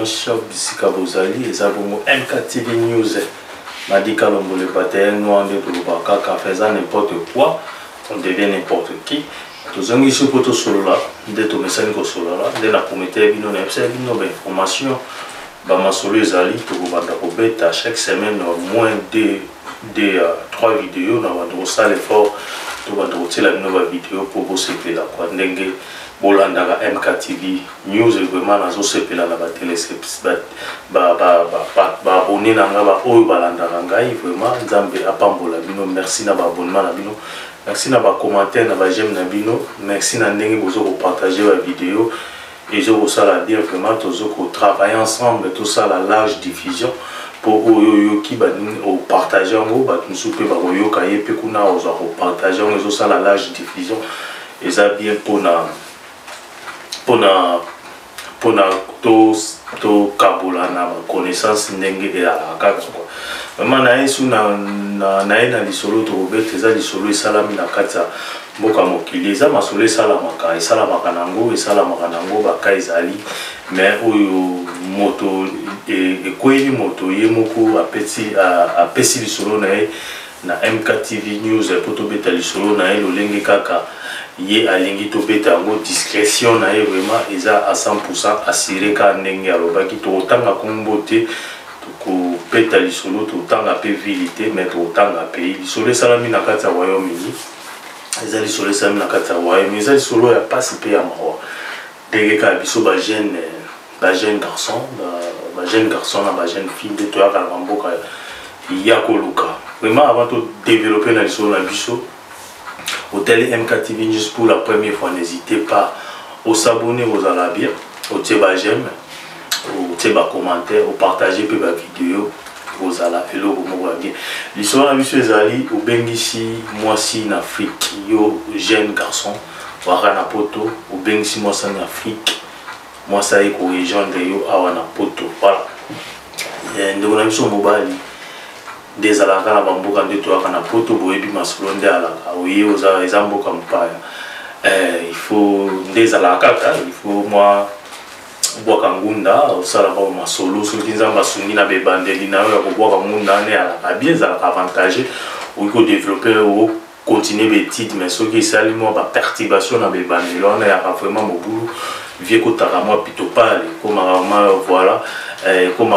chef bisika bozali eza bongo MKTV News Madika Lombole bataille noir de Kaka faisant n'importe quoi on devient n'importe qui tozangi ici pour tout solo là de to message ko solo là de la prometteur bino na epsa bino ba information ba masolo ezali to banda ko beta chaque semaine au moins de 3 vidéos na ba do ça l'effort to banda ko tela bino ba vidéo pour bosser la quoi ndenge Bolandara MKTV News vraiment nazo sepela na ba télé ba abonné na nga ba oyo balandara ngai vraiment nzambe apambola bino merci na ba abonnement na bino merci na ba commentaire na ba j'aime na bino merci na ndenge bozo ko partager ba vidéo et je vous salue bien vraiment tozo ko travailler ensemble tout ça la large diffusion pour oyo qui ba au partager ngo ba nsupe ba oyo kaye pe kuna ozo ko partager ngo ça la large diffusion et ça bien pour to kabula na connaissance ndenge ya kaka quoi vraiment na yesu na lisolo to obete za lisolo esalami na kati ya mboka mokili eza masolo esalamaka nango baka ezali mais oyo moto ekweli moto ye moko apesi lisolo na ye na MKTV News po tobeta lisolo na ye lolenge kaka ye alingi to beta ngo discrétion na ye vraiment eza à 100% assuré ka ndenge alobaki to tanga kombote to ko beta lisolo to tanga pe vilité mais to tanga pays lisolo salami na kati ya Royaume-Uni eza lisolo salami na kati ya Royaume-Uni eza lisolo ya pasi pe ya mawa ndenge ka biso ba jeune garçon na ba jeune fille de to ya kala mboka ya koluka vraiment avant de développer la lisolo na biso Hôtel MKTV News pour la première fois, n'hésitez pas à s'abonner aux alabia, au teba j'aime, au teba commentaire, au partager peu la vidéo, aux ala et l'eau bien. L'histoire de M. Zali, au Bengishi, moi si en Afrique, yo jeune garçon, Warana Poto, au Bengishi moi si en Afrique, moi ça y est, au région de yo Awana Poto, voilà. Nous avons sur mobile. Des alaka na bamboka nde to akana poto boyebi masolo nde alaka oye oza ezamboka mpaya il faut des alaka il faut moi boka ngunda osala ba masolo soki nzamba sungi na bebandeli na yo ko boka ngunda ne alaka bien alaka avantage ou ko développer ou continuer l'étude mais soki sali moi ba perturbation na bebandeli on a vraiment mobulu vie ko takama pito pale comme voilà comme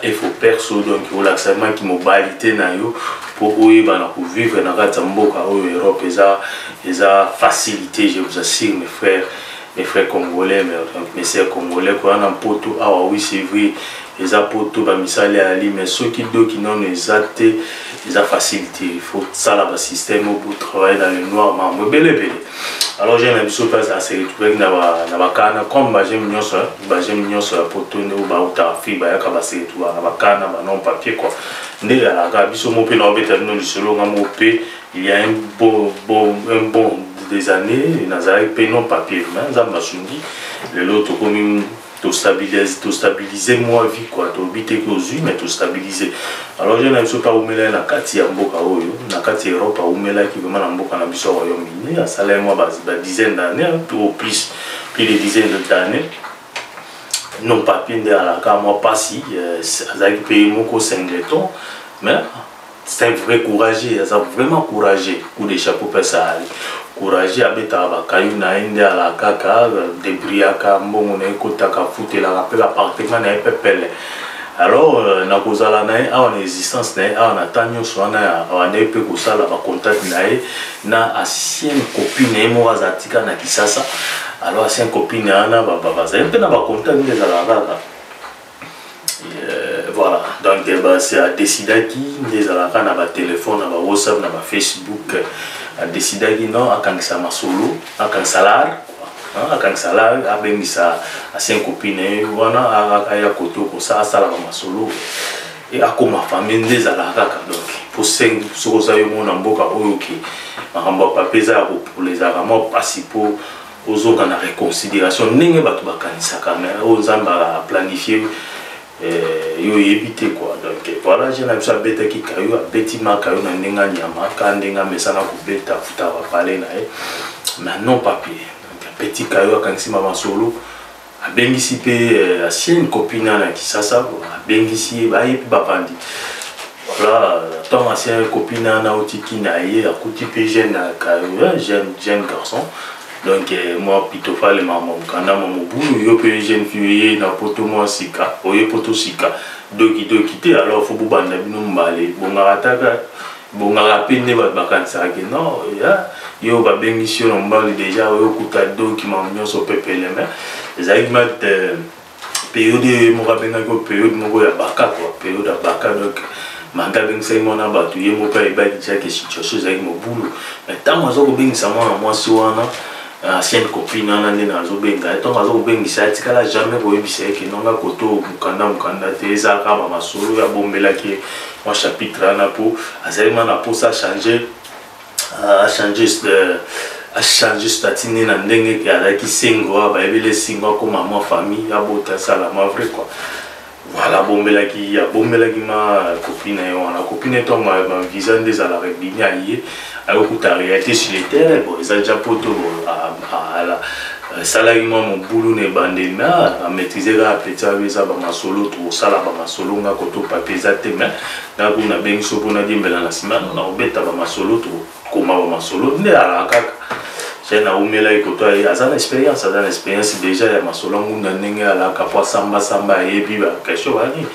il faut perso donc il l'accès qui mobilité na yo pour vivre dans la mboka ou Europe eza facilité je vous assure mes frères congolais mes sœurs congolais quoi en poto ah oui c'est vrai les poto ba misali ali mais ceux qui do qui non exacté eza facilité il faut ça là système pour travailler dans le noir mais belle alors j'ai l'impression que ça s'est retrouvé na ba kana comme j'aime nyonso la poto ne ba uta fi ba yaka ba s'est retrouvé na ba kana ba non papier quoi ndé la ka biso mo pe na obeta no lisolo ngamo pe il y a un bon des années nazari pe non papier mais nzamba sungi le lot comme to stabiliser moi vie quoi to biter que aux mais to stabiliser alors je n'aime pas umela na kati ya mboka oyo na kati ya Europe umela qui vraiment na mboka na biso Royaume-Uni à salaire moi ba dizaine d'années ou plus de dizaines d'années non papier de la ka moi pas si azaki payer moko singleton mais c'est un vrai courageux ça vraiment courageux coup de chapeau pour ça courageux abeta ba kayu na ende ala kaka debriaka mbongo na ekotaka futela rappel appartement na epepele alors na kozala na a en existence na a tanyo swana a na pe kosala ba contact na ancienne copine mo azatika na Kisasa alors ancienne copine ana ba bazempe na ba contact des ala kaka voilà donc c'est à décider qui des ala na ba téléphone na ba WhatsApp na ba Facebook a décidé que non à quand ça m'a solo à quand salaire à ben ça à 5 copines voilà à ya koto ko ça ça la m'a solo et à comme ma famille des alaka donc pour 5 choses ayo mon mboka oyo ki makamba papeza pour les aramo principaux aux autres na réconciliation ndenge batu bakanisa quand même aux zamba planifier yo éviter quoi donc voilà j'ai l'impression bête qui kayo a bêtiment kayo na ndenga nyama ka ndenga mesana ko beta futa ba parler na mais non papier donc petit kayo quand si maman solo abengisi pe ancienne copine na Kisasa abengisi baye bapandi voilà tant ancienne copine na otiki na ye akuti pe jeune garçon donc moi pitofa le maman kana maman bulu yo pe jeune fille na poto moi sika oye poto sika doki te alors faut banda bino mbale bonga pe ne ba bakansa ke non ya yo ba bengisi yo mbali déjà yo kuta doki mamnyo so pepele mais ezali mat période mo rabenga ko période mo ya baka quoi période ya baka donc manga bengisa mona batu ye mo pa e ba ki ke situation ezali mo bulu mais tant mo zo ko bengisa mona moi si wana ancienne copine na ndena zo benga tant mo zo ko bengisa tikala jamais ko yebisa ke nonga koto mukanda te za ka ba masolo ya bombela ke moi chapitre na po azali mana po ça changer a changer statut na ndenge ki ala ki singo ba ebele singo ko maman famille abota sala ma vrai quoi voilà bombela ki ma copine yo na copine to ma visa des ala rebinia yé ayo kuta réalité sur les terres bon ça déjà poto ala salari mo boulot ne bande na a maîtriser la petit ça ba masolo to sala ba masolo nga ko to papier za tema na kuna bengi so bona dimbela na simano na obeta ba masolo to koma ba masolo ne ala kaka j'ai na umela ikoto ya azana expérience déjà ya masolo ngunda ndenge ala kapwa samba et puis ba question bani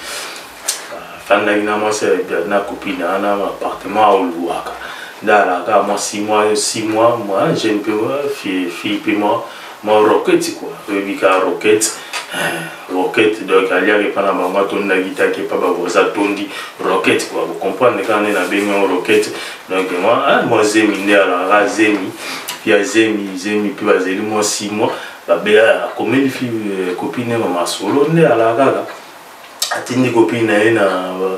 fanda ina moi c'est na copine na appartement au Luaka là moi 6 mois moi j'ai un peu fille puis moi roquette quoi bika roquette donc il y a pas na bango to na gita ke pa ba boza tondi roquette quoi vous comprenez quand on est na bengo roquette donc moi zemi ne ala zemi puis zemi puis bazeli moi 6 mois ba be comme une fille copine ma solo ne ala gaga atindi copine na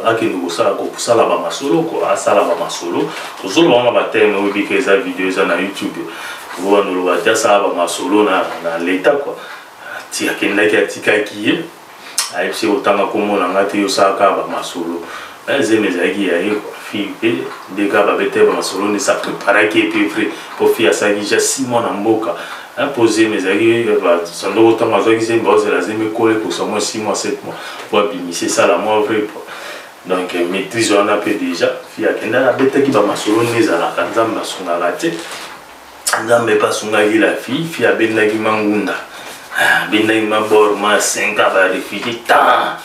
akini ko sala ba masolo ko asala ba masolo to solo ba ba teme o bika za vidéo za na YouTube vous nous le voyez ça va ma solo na l'état quoi ti akenda ki atika ki ai c'est autant comme on a été yo ça ka ba ma solo mais mes amis ya yo fille de ka ba bete ba ma solo ne ça prépare qui est prêt pour faire ça déjà 6 mois na mboka imposer mes amis ba sans autant ma zo ki c'est boss la zeme coller pour ça moi 6 mois 7 mois pour abimiser ça la moi vrai donc maîtrise on a peu déjà fille akenda la bete ki ba ma solo ne za la kanzamba songa raté nzambe pasungaki la fille abendaki mangunda abendaki mabor ma 5 ans ba réfugié tant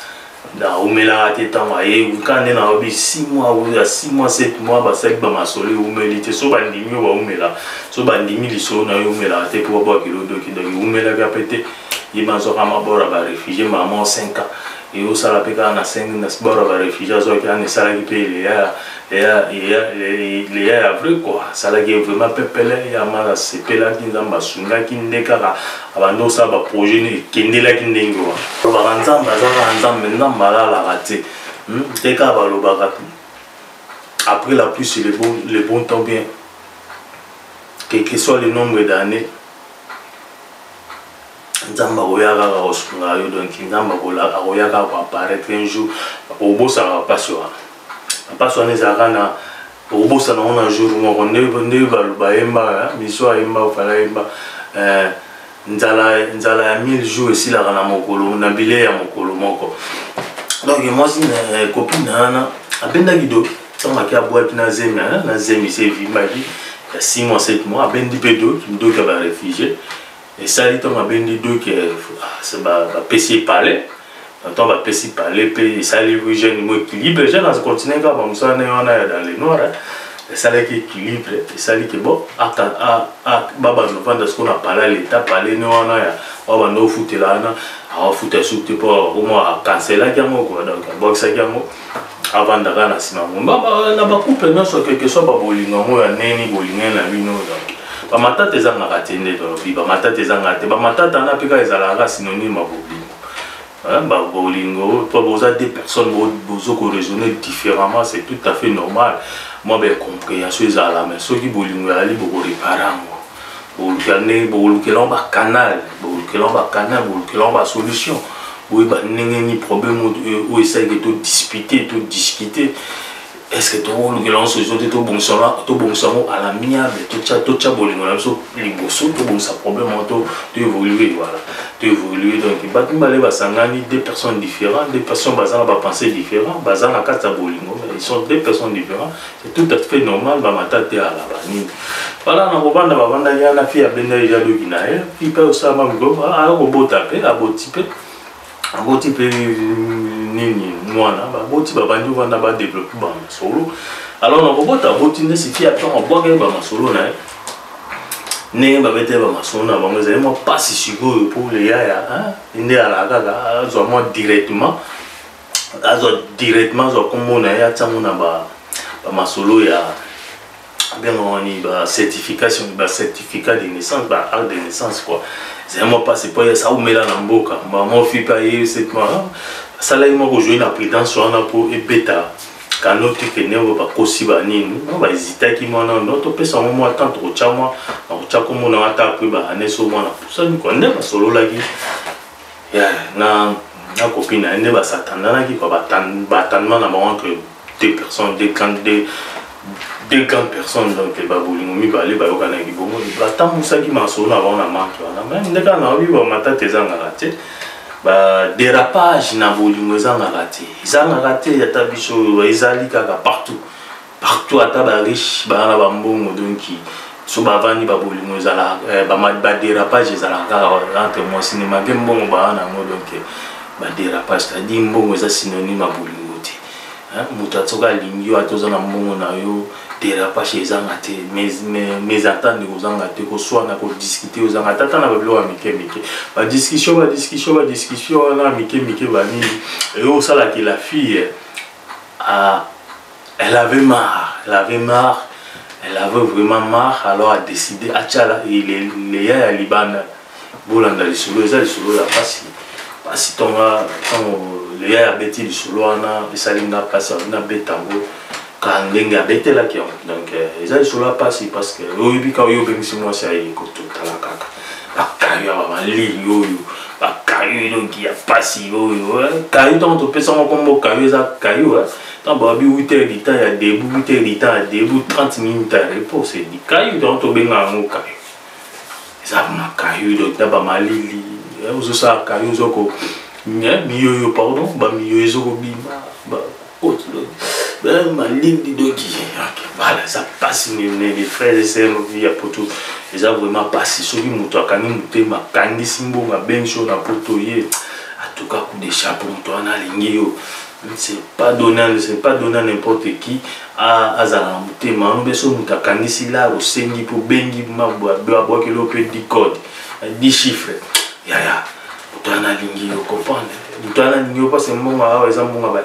na umela te tant aye ukande na obi 6 mois ou 6 mois 7 mois ba sek ba masole umelite so bandimi ba umela so bandimi liso na umela te pour ba kilo doki donc umela ka pété imanzo ka mabor ba réfugié maman 5 ans et au sala peka na 5 na bor ba réfugié zo ki an sala ki pe il y a vrai quoi ça là qui est vraiment pepele ya mara sepela ki nzamba sunga ki ndeka abando sa ba projet ni kendela ki ndengo ba nzamba za nzamba nzamba la raté teka ba lo ba après la pluie c'est le bon temps bien quel que soit le nombre d'années nzamba oyaka ka osunga yo donc nzamba kola oyaka ko apparaître un jour au beau ça va pas sur pas sonné zakana au bout ça on a jour on ne va yemba miso yemba fala yemba nzala 1000 jours ici la na mokolo na bilé ya mokolo moko donc moi si copine na abenda gido tanga ki aboaki na zemi c'est vimba ki 6 mois 7 mois abendi pedo qui me ka ba réfugié et ça dit on abendi do que c'est ba PC parler on va passer par les pays, ça les jeune équilibre, les gens dans ce continent comme ça, on a dans les noirs, ça les équilibre, ça les qui bon, baba nous vend ce qu'on a parlé l'état, parler nous on a nous foutre là, on foutre sous te pour au moins canceller la gamme quoi, donc box la gamme avant d'aller na sima, baba na ba couple non sur quelque chose ba bolingo mo ya neni bolingo na bino donc ba matata ezanga katende donc ba matata ezanga te ba matata na pika ezala synonyme ma bolingo. Bolingo, toi vous avez des personnes qui raisonner différemment, c'est tout à fait normal. Moi ben compréhension est à la mais ceux qui bolingo ali beaucoup réparer moi. Bolingo ba canal, bolingo ba solution. Oui bah n'engagez problème ou essayer de discuter. est-ce que tu as une solution de tout bon sang à l'amiable, tout ça bolingo là so liboso tout bon ça problème tu évoluer voilà tu évoluer donc bah tu m'allais basangani deux personnes différentes, deux personnes basant à penser différents basant à quatre bolingo ils sont deux personnes différentes c'est tout à fait normal bah matate à la bani voilà na bobanda bavanda ya na fille abenda ya loginae puis pas ça ma go a robot tapé a botipe nini mwana ba boti ba bandi vanda ba développer ba solo alors na robot a boti ne suffit à temps boire ba solo na ne ba bete ba solo na bango zema pas si sigo pour les ya hein inde ala kaka zo moi directement zo comme na ya tsamu na ba solo ya bien on y ba certification ba certificat de naissance ba acte de naissance quoi c'est moi pas c'est pas ça ou mela na mboka maman fi payer cette mois ça là il m'a rejoint la prétence sur un pour et bêta quand notre que ne va pas kosi ba nini on va hésiter qui moi non notre peut ça moment attendre au chama au chako comme on a tapé ba aneso moi pour ça nous connaît pas solo là qui ya na copine ne va s'attendre là qui quoi batannement na entre deux personnes deux grandes personnes donc ba bolingo mi ba le ba yokana ki bongo ba tamusa ki masolo avant na manque na même ndeka na obi ba matata ezanga raté ba dérapage na bolingo ezanga raté ya tabiso ezali kaka partout ata ba riche ba na ba mbongo donc so ba vani ba bolingo ezala ba dérapage ezala entre moi cinéma ke mbongo ba na ngo donc ba dérapage c'est-à-dire mbongo eza synonyme à bolingo te mutu atsoka lingi atoza na mbongo na yo dérapage ezanga te mes attentes ozanga te ko soit na ko discuter ozanga tata na bablo wa mike ba discussion na mike ba ni et au sala que la fille elle avait vraiment marre alors a décidé à tchala il y a libana bolanda le solo ya pasi tonga le ya beti le solo ana esalinga pasi na betango quand les gars étaient là donc ils ont sur la passe parce que oui puis quand ils viennent sur moi ça y est tout à la caca la caillou va mal la caillou donc il y a pas si caillou dans ton personne comme caillou ça caillou tant bah 8 heures du temps il y a debout 8 heures du temps debout 30 minutes à repos c'est du caillou dans ton benga mon caillou ça ma caillou donc d'abord malili vous ça caillou zoko mieux pardon bah mieux zoko bima bah autre malindi doki voilà ça passe les frères et sœurs via poto ils ont vraiment passé sur lui muto akani mutema kandi simbo nga bencho na poto ye en tout cas coup de chapeau muto ana lingio c'est pas donné à n'importe qui à azala mutema no beso muto akani sila au sengi pour bengi mabwa boa kelo pe 10 code 10 chiffres ya muto ana lingio comprendre muto ana lingio pas c'est mon ma exemple mon ba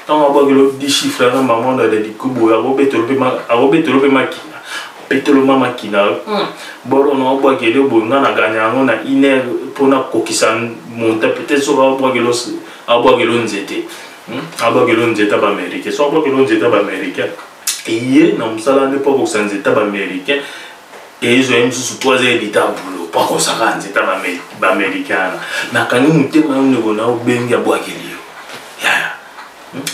tant on voit que 10 chiffres là maman dans des kubo arobetelo pe makina petelo makina boro no voit que le bonga na gagna on a une heure pour na kokisa monter peut-être sur on voit que le nzete ba américain so on voit que le nzete ba américain et hier na msala ne pas ko nzete ba américain et ils ont même sous 3 heures d'état boulot pas comme ça nzete ba américain na kanu mutema ngo na obengi ya bwakeli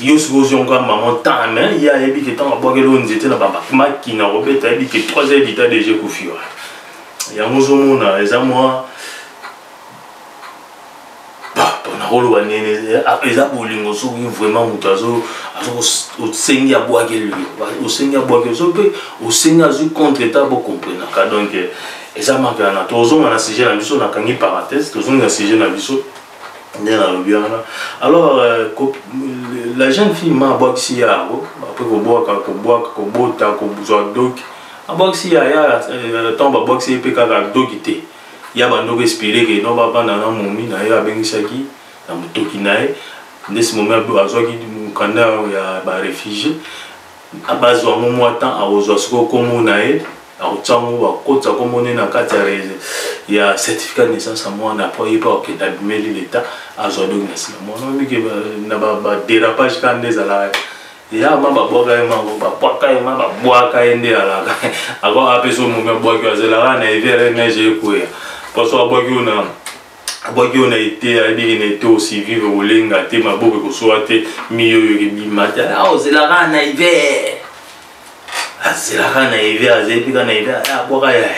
yo suppose on comme maman temps mais il y a ebi que temps à boire que l'on était là bas makina robeta ebi que 3 heures d'état déjà kufio ya mozo mona eza moi bah na rolo wanene eza bolingo so vraiment mutazo au sengi à boire que lui au sengi à boire que so pe au sengi à zu contre état pour comprendre donc eza makana tozo na sujet na biso na kangi parenthèse tozo na sujet na biso. Alors, la jeune fille m'a boxé après qu'on boit, qu'on bota, qu'on boit donc. À boxer, il y a tant de boxer, il y a il y a un respirer que non, pas dans la momie, il y a un saki, dans le tokinae. Dans ce moment, il y a un réfugié. À base de moment, à Ozosko, comme on a au Tsango, à Kota, comme on est dans il y a un certificat de naissance à moi, on n'a pas eu pas d'abîmer l'État à Zodo Nassi. Moi, on a vu qu'il y a un dérapage quand des ala. Il y a un bois quand des ala. Alors, après ce moment, bois que c'est là, on a vu la neige et quoi. Parce que bois que on a aboki on a été aussi vivre au lenga te maboke ko soate miyo bimata ah zela kana hiver zela kana hiver azepika na hiver aboka ya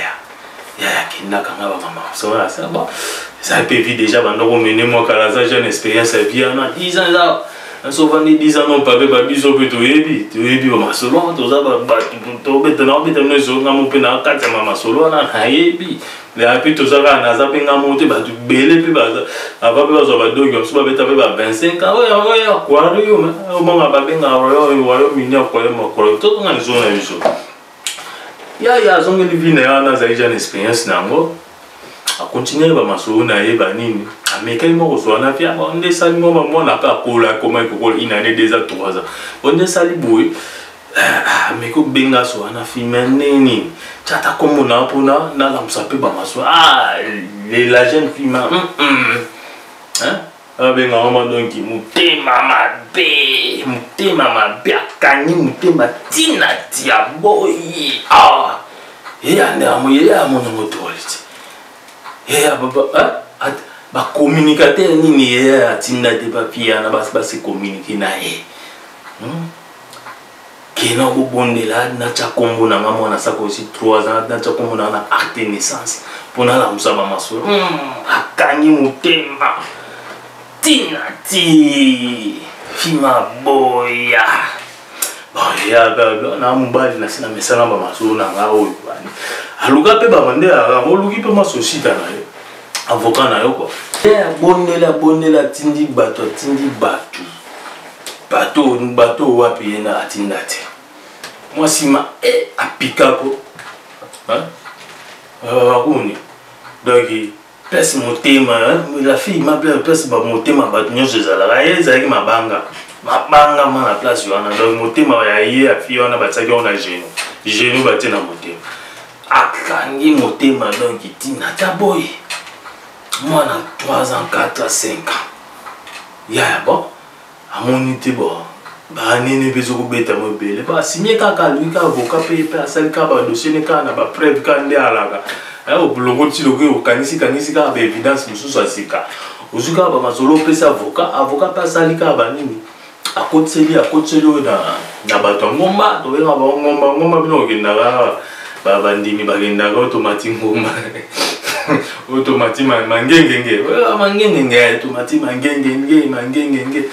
kinda kanga ba mama so ça bon ça peut vivre déjà bando ko mener moi kala ça jeune expérience vie na 10 ans là so vandi 10 ans non pas ba biso pe to yebi ba masolo to za ba to betana betana so ngamo pe na katsa mama solo na yebi les puis tout ça na za pe ngamo te ba tu bele pe ba ava pe ba zo ba dogi so ba beta pe ba 25 ans ouais quoi yo mama ba benga yo minya ko mo ko to ngani zo na biso ya zonge livine ya na za jeune expérience nango a continuer ba masolo na ye ba nini ameka mo ko so na pia on de sali mo na ka kola comment ko une année déjà 3 ans on de sali boy ameko benga so na filme nini chata comme on a pour na la msape ba masolo la jeune fille hein abenga mama donc mutema mabe akani mutema tina tia boy ande amo no motorite baba ba communicateur nini atinda de papier na ba se communiquer na kena bo bondela na cha kombo na ngamo na sako aussi 3 ans na cha kombo na acte naissance pona la musaba masolo akangi mutema tina ti fima boya boya na mubali na sina mesana ba masolo na ngao bani aluka pe ba mande oluki pe masosita na yo avocat na yo quoi bondela tindi bato wapi na atinda te moi sima apikako akuni donc pèse motema la fille m'appelle pèse ba motema ba nyonso ezalaka ezalaki mabanga ma la place wana donc motema ya ye afille wana batsaki wana genou batie na motema akangi motema donc tina ta boy moi na 3 ans 4 ans 5 ans ya bon amoni te bon ba nene bezo ko beta mo bele ba simie kaka lui ka avocat pe asali ka ba dossier ne ka na ba preuve ka nde alaka o blogo ti logo o kanisi ka ba evidence mususu asika ozuka ba masolo pe sa avocat pa asali ka ba nini akotseli na bato ngomba to benga ba ngomba bino okenda ba bandimi bagenda ka automatique ngomba automatique mangengenge automatique mangengenge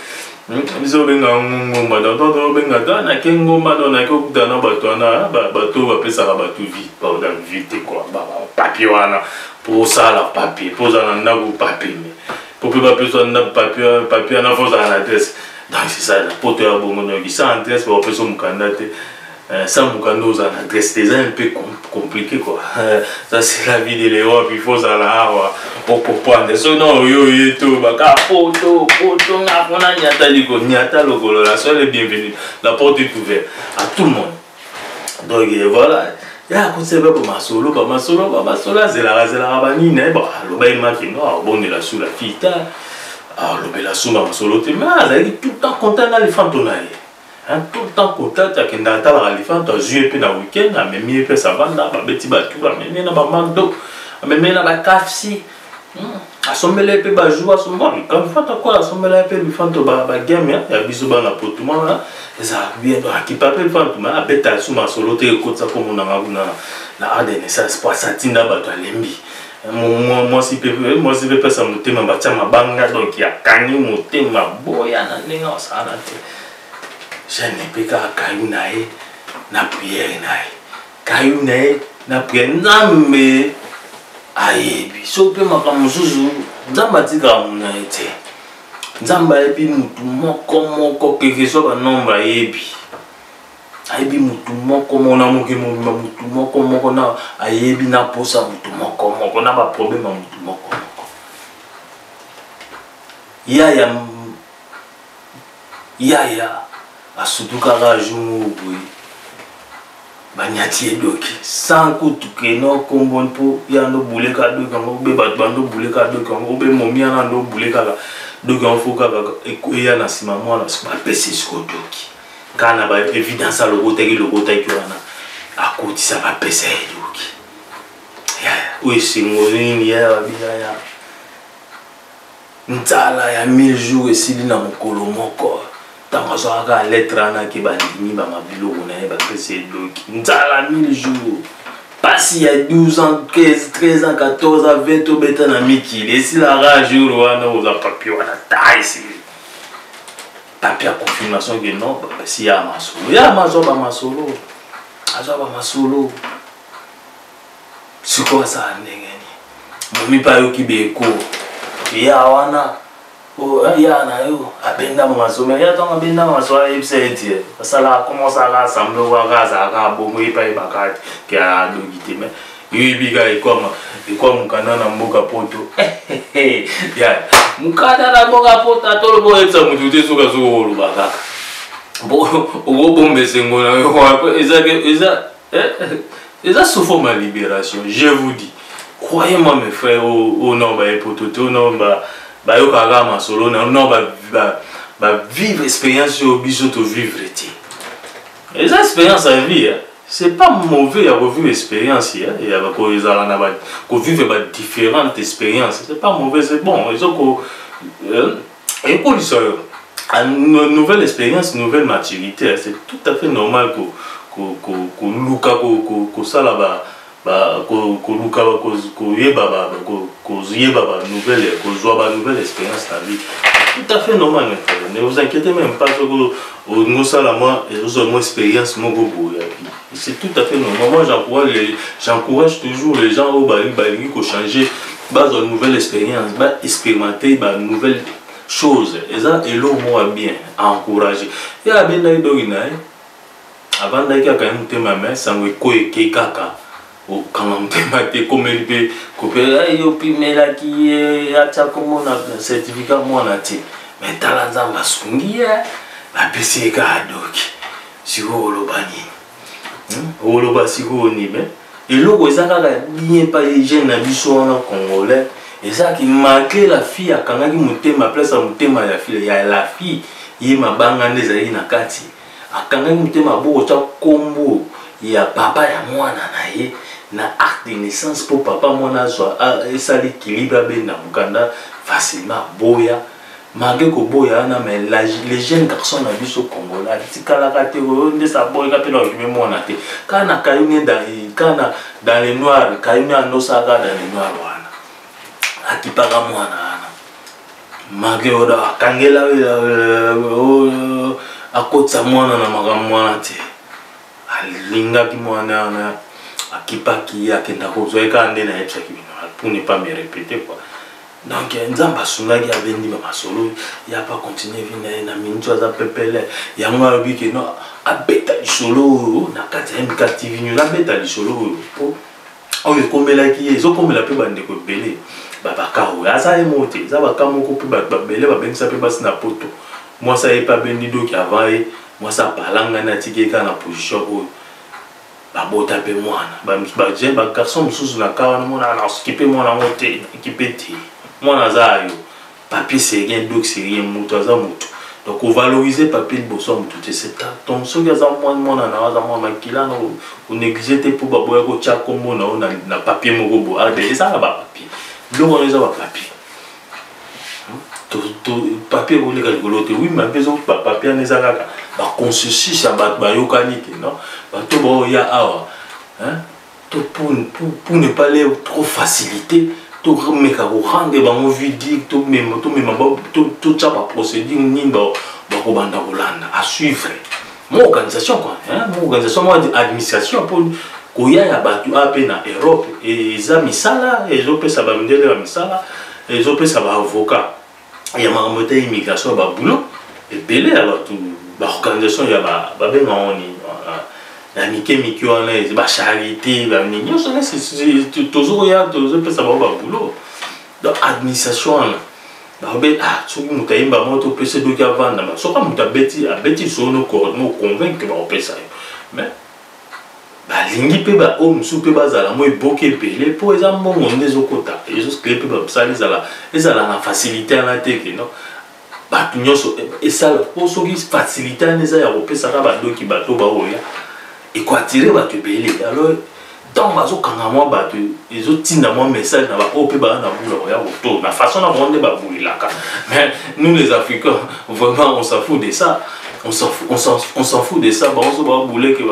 biso benga ngomba to benga na kengomba do na ko kutana bato na bato ba pesa ka bato vie ba da vite quoi ba papier wana pour ça la papier pour ça na ndako papier pour pe ba pesa na papier na faut ça na adresse donc c'est ça la poto ya bongo no ça adresse ba pesa mukanda te ça mukanda aux adresse c'est un peu compliqué quoi ça c'est la vie de l'Europe il faut ça là pour comprendre sinon yo to baka poto na kona nyata lokolo la soirée est bienvenue la porte est ouverte à tout le monde donc voilà ya konsebe ba masolo zela bani ne ba lo ba imaki no bon de la sous la fita lo bela sous ma masolo te mais ça tout le temps content na les fantonaye tout le temps contact avec un data la relifant à jouer pe na week-end a même pe ça va na ba beti ba tout a même na ba mando a même na ba kafsi asombele pe ba jouer asombele quand fa ta quoi asombele pe le fanto ba game ya biso ba na potuma na ça bien do ki pa pe le fanto ma beta sous ma solo te ko tsa ko mona na adene ça c'est pas ça tinda ba to lembi moi si pe ça motema ba tsa mabanga donc ya kangi motema boya na nenga ça na te je ne peux pas cailler na prière na prière nambe ayebi so pe makamuzuzu nzamba tika muna ete nzamba ebi mutu moko keke so ba nombre ayebi mutu moko mona mutu moko na ayebi na posa mutu moko na ba problème mutu moko yaya asuduka ka jumu boy banyati edoki sans kutuke no kombon po yando buleka do kango be bando buleka do kango be momia na ndo buleka do kango foka ya na sima mwana sima pesi sko doki kana ba evidence a logo teki wana akoti sa ba pesi doki ya we singo nini ya nzala ya 1000 jours esili na mokolo moko ntango azwaka lettre wana ke bandimi bamabiloko na ye bapesa edoki nzala 1000 jours pasi ya 12 ans 15 13 ans 14 ans 20 obeta na mikili esilaka jour wana oza papier wana ta esili papier ya confirmation ke non bapesi ya masolo ya azwa bamasolo azwa bamasolo sikoyo asala ndenge momi mpe ayoki beko ya wana ya na yo abenda mamasolo ya ntango abenda mamasolo ayebisa eti asala akomosaka asamble waka azalaka bongo ye mpe ayebaka ke adoki te me yoyebi ka ekwa mokanda na mboka poto mokanda na mboka poto atoloba oyebisa motu te soki azoki oloba kaka okobomba esengo na yo eza sous forme ya libération je vous dis. Croyez-moi mes frères, au nom de l'hypothèse, au nom de l'hypothèse, au nom de vivre l'expérience au biseau de vivre. Les expériences à vie, c'est pas mauvais à revivre l'expérience. Il y a vivre différentes expériences. C'est pas mauvais, c'est bon. Et pour une nouvelle expérience, une nouvelle maturité, c'est tout à fait normal que ça là-bas. Nouvelle expérience dans la vie. Tout à fait normal. Ne vous inquiétez même pas que nous avons expérience. C'est tout à fait normal. Moi, j'encourage toujours les gens au Bali qui changer une nouvelle expérience, expérimenter une nouvelle chose. Et ça, et l'eau, moi, bien, encourager. Et à bien avant d'aller quand ma mère, ça me fait kaka. Quand on te comme il peut couper, yo pimela qui a comme on certificat moi na ti. Mais talanza masungia, la PC kadoki. Si vous lobani. Oloba si vous ni mais et logo ezaka bien pas hygiène na biso na congolais. Et ça qui marquait la fille à kangaki mutema place à mutema ya fille ya la fille yema banga ndezali na kati. Akangaki mutema boko cha kombo ya papa ya mwana na ye. Na acte de naissance pour papa mona soit ça l'équilibre ben na mukanda facilement boya malgré que boya na mais les jeunes garçons na biso congolais tikala kate onde sa boya pe na kimi mona te kana kayune dans les noirs kayune anosaka dans les noirs wana akipaka mwana wana malgré oda kangela akotsa mwana na makambo mwana te alinga ki mwana na akipaki akenda kozoeka ande na yepsa kibino pour ne pas me répéter quoi. Donc nzamba sunagi abendi ba masolo ya pas continuer vina na minjo za pepele ya mwa biki no abeta solo na kati MK TV ñu na beta solo po on est comme là qui est comme la pe bande ko belé baba kawo asa e moté za ba kamoko pe ba belé ba bensa pe bas na poto moi ça est pas bendi do qui avant et moi ça palanga na tikeka na position o babota pe mwana ba garçon mususu na kawa na mona na skiper mwana moté équipé ti mwana za yo papier c'est rien donc c'est rien muto za muto donc on valoriser papier de bosso muto c'est ça donc so ya za mwana na za mwana makila na on négliger te pour baboya ko cha kombo na papier moko bo a de ça ba papier donc on les a ba papier papier ou les calculote oui mais besoin pas papier ne za kaka ba consensus ya ba yokani te non ba to bo ya awa hein to pour ne pas les trop faciliter to meka ko rendre ba mo vidi to même to cha ba procédure ni ba ko banda kolanda à suivre mon organisation quoi hein mon organisation moi administration pour koya ya ba tu ape na Europe et za misala et zo pesa ba mindele ba misala et zo pesa ba avocat il y a ma montée immigration ba boulot et belé alors tout ba organisation ya ba ben on ni la miki on est ba charité ba ni yo c'est toujours ya toujours peut savoir ba boulot donc administration ba be tu mutai ba moto pese do ka vanda ba so ka mutabeti abeti so no convaincre ba opesa mais ba lingi pe ba o musu pe ba zala mo eboke belé pour exemple mon ndezo kota et juste que pe ba sali zala na facilité na teke non ba tunyoso et ça pour so qui facilité na za ya opesa ka ba do ki ba to ba oya et quoi tirer ba te belé alors tant bazokanga mwa bato ezotinda mwa message na baoyo mpe baa na bula ya koto na façon na bango nde babulelaka. Mais nous les Africains, vraiment on s'en fout de ça. On s'en fout de ça. Bon, on se va bouler que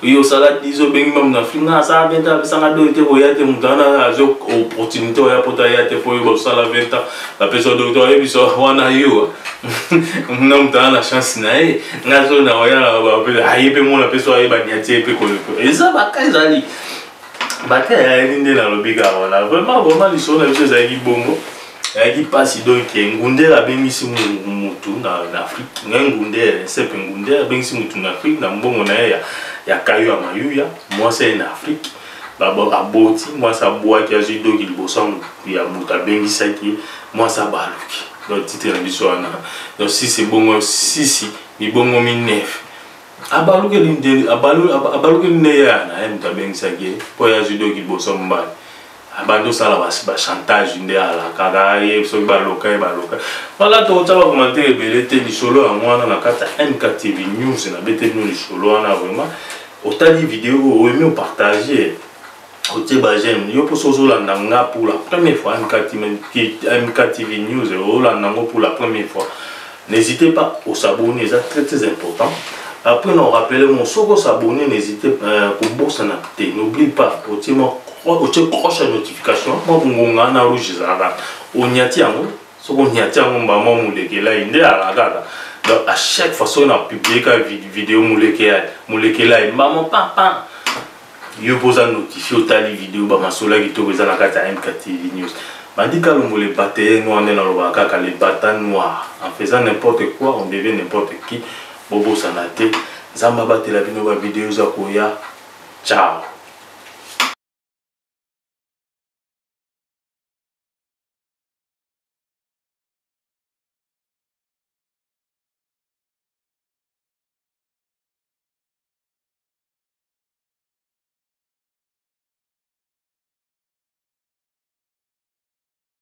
yo salade diso bengi même na Afrique ça 20 ans ça na do te voya te mutana azo opportunité ya pota ya te pour yo sala 20 ans la personne docteur et biso wana yo na mutana na chance na e ngazo na oya ba ayepe mo na personne ayeba nyati pe ko et ça ba kaizali ba ka ya ndé na lobika wana vraiment les choses na biso za ki bongo qui passe donc ngunde la bengisi mutu na Afrique ngunde sepe ngunde bengisi mutu na Afrique na mbongo na ya kayo ya mayuya moi c'est en Afrique baba aboti moi ça bois qui a ju donc il bossam ya muta bengisa ki moi ça baluki donc titre na biso na donc si c'est bongo si mi bongo mi nef abaluki linde abaluki ne ya na muta bengisa ki po ya ju donc il bossam ba abando sala ba chantage ndé ala kaka ye so ba loka voilà to tsa ba commenter belete di solo a mwana na kata MKTV News na bete no di solo na vraiment otali vidéo o aimé partager o te ba j'aime yo po sozo la nanga pour la première fois MKTV News o la nango pour la première fois n'hésitez pas à s'abonner, c'est très important. Après on rappelle mon soko s'abonner n'hésitez pas pour bossa na te n'oublie pas au cloche de notification moi bonga na rouge zara onyati yango soko nyati yango mbama mulekela inde alagaka donc à chaque fois on a publié ka vidéo mulekela mbama papa yo posa notifier otali vidéo ba masola ki to eza na kata MKTV News bandika lo le bataille noir na lobaka ka les batailles noirs en faisant n'importe quoi on devient n'importe qui bobo sanate zamba batela bino ba vidéo za koya ciao.